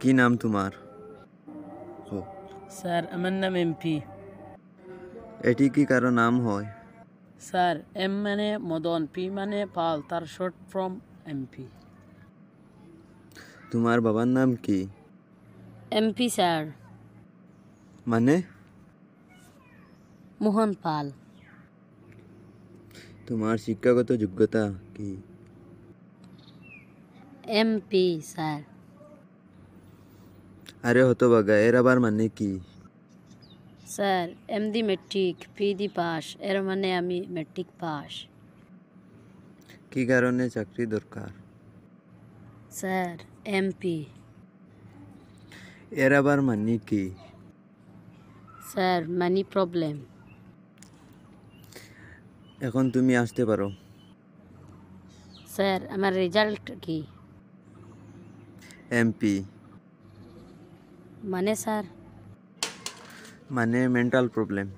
কি নাম তোমার? ও, স্যার আমার নাম এমপি। এটি কি কারো নাম হয়? স্যার এম মানে মদন, পি মানে পাল, তার শর্ট ফর্ম এমপি। তোমার বাবার নাম কি? এমপি স্যার মানে? মোহন পাল। তোমার শিক্ষাগত যোগ্যতা কি? MP sir. আরে হতভাগা, এর আবার মানে কি? স্যার এম দি মেট্রিক, পি দি পাস, এর মানে আমি মেট্রিক পাস। কি কারণে চাকরি দরকার? Sir MP. এর আবার মানে কি? Sir money problem. এখন তুমি আসতে পারো। স্যার আমার রেজাল্ট কি? এমপি মানে স্যার মানে মেন্টাল প্রবলেম।